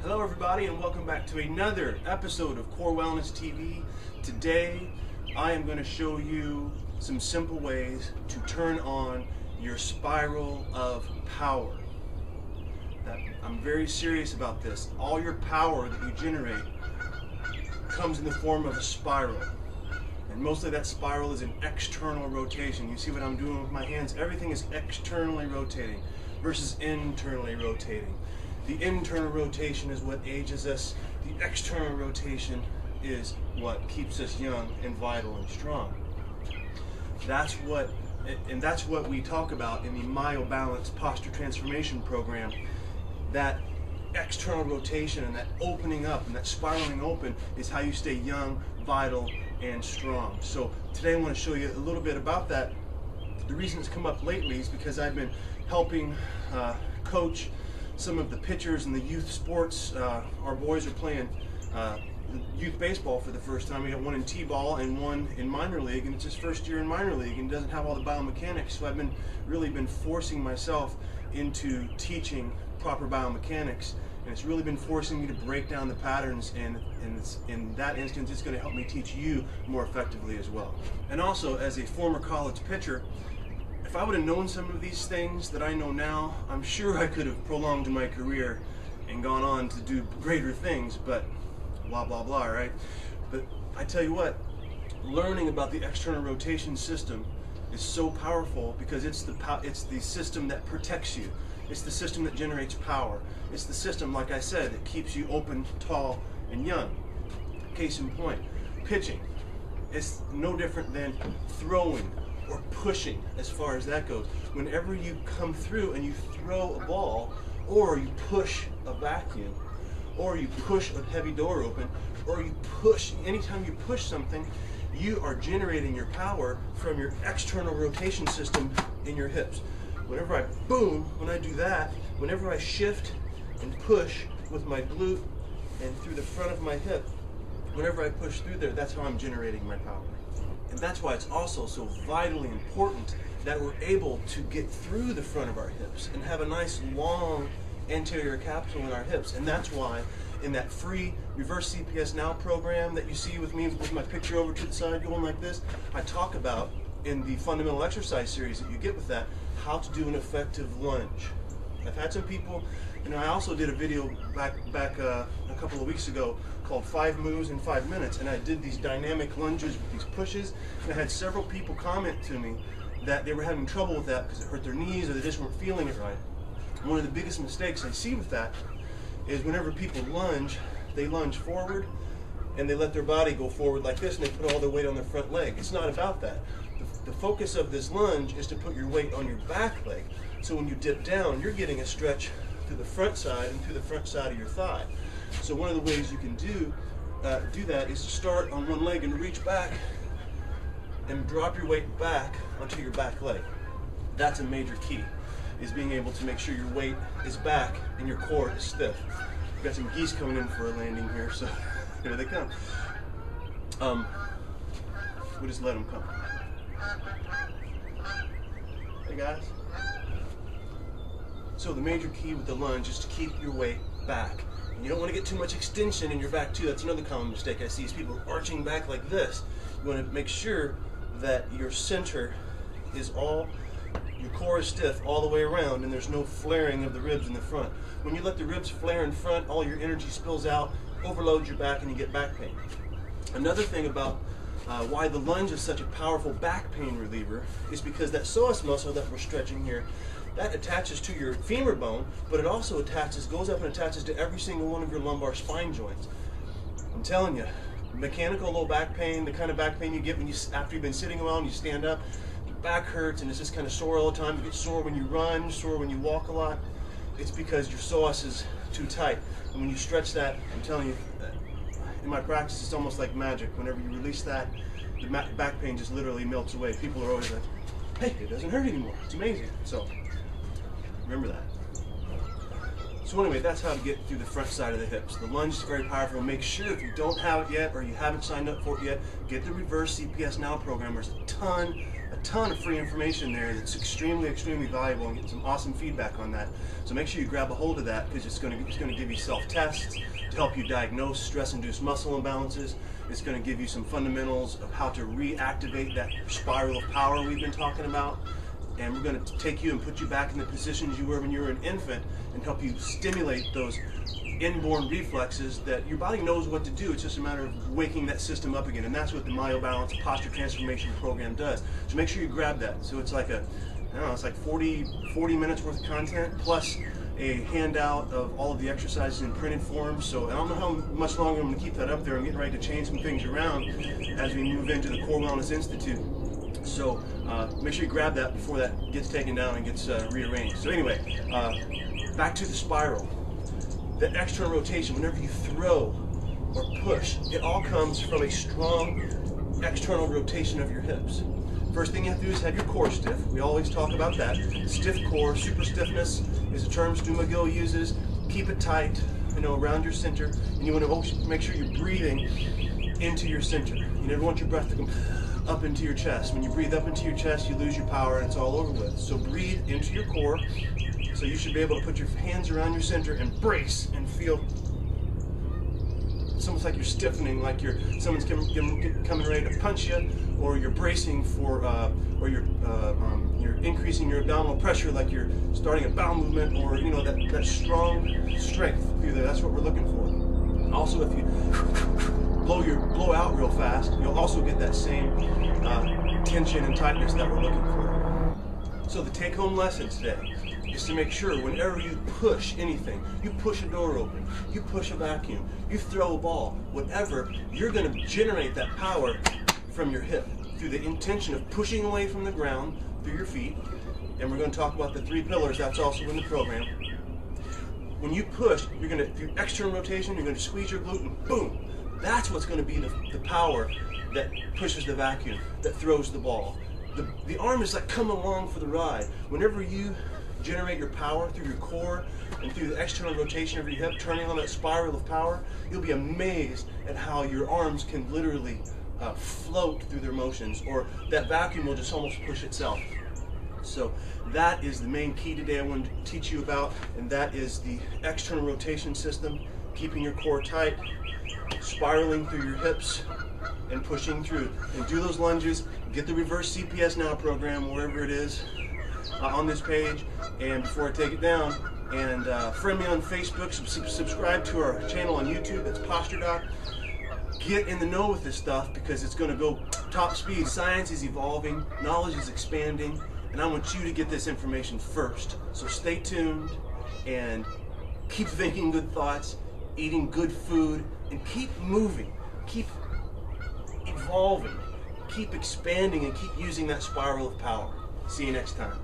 Hello everybody and welcome back to another episode of Core Wellness TV. Today I am going to show you some simple ways to turn on your spiral of power. I'm very serious about this. All your power that you generate comes in the form of a spiral. And mostly that spiral is an external rotation. You see what I'm doing with my hands? Everything is externally rotating versus internally rotating. The internal rotation is what ages us. The external rotation is what keeps us young and vital and strong. That's what we talk about in the MyoBalance Posture Transformation Program. That external rotation and that opening up and that spiraling open is how you stay young, vital, and strong. So today I want to show you a little bit about that. The reason it's come up lately is because I've been helping coach some of the pitchers in the youth sports. Our boys are playing youth baseball for the first time. We got one in T-ball and one in minor league, and it's his first year in minor league and doesn't have all the biomechanics. So I've really been forcing myself into teaching proper biomechanics, and it's really been forcing me to break down the patterns, and in that instance it's going to help me teach you more effectively as well. And also, as a former college pitcher, if I would have known some of these things that I know now, I'm sure I could have prolonged my career and gone on to do greater things, but blah blah blah, right? But I tell you what, learning about the external rotation system is so powerful because it's the system that protects you. It's the system that generates power. It's the system, like I said, that keeps you open, tall, and young. Case in point, pitching. It's no different than throwing or pushing as far as that goes. Whenever you come through and you throw a ball, or you push a vacuum, or you push a heavy door open, or you push, anytime you push something, you are generating your power from your external rotation system in your hips. Whenever I boom, when I do that, whenever I shift and push with my glute and through the front of my hip, whenever I push through there, that's how I'm generating my power. And that's why it's also so vitally important that we're able to get through the front of our hips and have a nice long anterior capsule in our hips. And that's why in that free Reverse CPS Now program that you see with me with my picture over to the side going like this, I talk about in the fundamental exercise series that you get with that, how to do an effective lunge. I've had some people, and I also did a video back a couple of weeks ago called 5 Moves in 5 Minutes, and I did these dynamic lunges with these pushes, and I had several people comment to me that they were having trouble with that because it hurt their knees or they just weren't feeling it right. One of the biggest mistakes I see with that is whenever people lunge, they lunge forward and they let their body go forward like this and they put all their weight on their front leg. It's not about that. The focus of this lunge is to put your weight on your back leg. So when you dip down, you're getting a stretch through the front side and through the front side of your thigh. So one of the ways you can do that is to start on one leg and reach back and drop your weight back onto your back leg. That's a major key, is being able to make sure your weight is back and your core is stiff. We've got some geese coming in for a landing here, so here they come. We'll just let them come. Hey guys. So the major key with the lunge is to keep your weight back. And you don't want to get too much extension in your back too. That's another common mistake I see is people arching back like this. You want to make sure that your center is your core is stiff all the way around and there's no flaring of the ribs in the front. When you let the ribs flare in front, all your energy spills out, overloads your back, and you get back pain. Another thing about why the lunge is such a powerful back pain reliever is because that psoas muscle that we're stretching here, that attaches to your femur bone, but it also goes up and attaches to every single one of your lumbar spine joints. I'm telling you, mechanical low back pain, the kind of back pain you get after you've been sitting a while and you stand up, your back hurts and it's just kind of sore all the time. You get sore when you run, sore when you walk a lot. It's because your psoas is too tight. And when you stretch that, I'm telling you, in my practice, it's almost like magic. Whenever you release that, the back pain just literally melts away. People are always like, hey, it doesn't hurt anymore. It's amazing. So remember that. So anyway, that's how to get through the front side of the hips. The lunge is very powerful. Make sure if you don't have it yet or you haven't signed up for it yet, get the Reverse CPS Now program. There's a ton a ton of free information there that's extremely valuable, and get some awesome feedback on that. So make sure you grab a hold of that, because it's going to give you self-tests to help you diagnose stress-induced muscle imbalances. It's going to give you some fundamentals of how to reactivate that spiral of power we've been talking about. And we're going to take you and put you back in the positions you were when you were an infant, and help you stimulate those inborn reflexes that your body knows what to do. It's just a matter of waking that system up again, and that's what the MyoBalance Posture Transformation Program does. So make sure you grab that. So it's like it's like 40 minutes worth of content, plus a handout of all of the exercises in printed form. So I don't know how much longer I'm going to keep that up there. I'm getting ready to change some things around as we move into the Core Wellness Institute. So make sure you grab that before that gets taken down and gets rearranged. So anyway, back to the spiral. The external rotation, whenever you throw or push, it all comes from a strong external rotation of your hips. First thing you have to do is have your core stiff. We always talk about that. Stiff core, super stiffness is a term Stu McGill uses. Keep it tight, around your center, and you want to make sure you're breathing into your center. You never want your breath to come up into your chest. When you breathe up into your chest, you lose your power and it's all over with. So breathe into your core. So you should be able to put your hands around your center and brace and feel. It's almost like you're stiffening, like someone's coming ready to punch you, or you're bracing for, or you're increasing your abdominal pressure, like you're starting a bowel movement, or that strong strength through there. That's what we're looking for. Also, if you blow out real fast, you'll also get that same tension and tightness that we're looking for. So the take-home lesson today is to make sure whenever you push anything, you push a door open, you push a vacuum, you throw a ball, whatever, you're going to generate that power from your hip through the intention of pushing away from the ground through your feet. And we're going to talk about the 3 pillars. That's also in the program. When you push, you're going to, through external rotation, you're going to squeeze your glute and boom. That's what's going to be the power that pushes the vacuum, that throws the ball. The arm is like coming along for the ride. Whenever you generate your power through your core and through the external rotation of your hip, turning on that spiral of power, you'll be amazed at how your arms can literally float through their motions, or that vacuum will just almost push itself. So that is the main key today I wanted to teach you about, and that is the external rotation system, keeping your core tight, spiraling through your hips, and pushing through. And do those lunges. Get the reverse CPS Now program wherever it is on this page. And before I take it down, and friend me on Facebook, subscribe to our channel on YouTube. That's Posture Doc. Get in the know with this stuff, because it's going to go top speed. Science is evolving, knowledge is expanding, and I want you to get this information first. So stay tuned and keep thinking good thoughts, eating good food, and keep moving, keep evolving, keep expanding, and keep using that spiral of power. See you next time.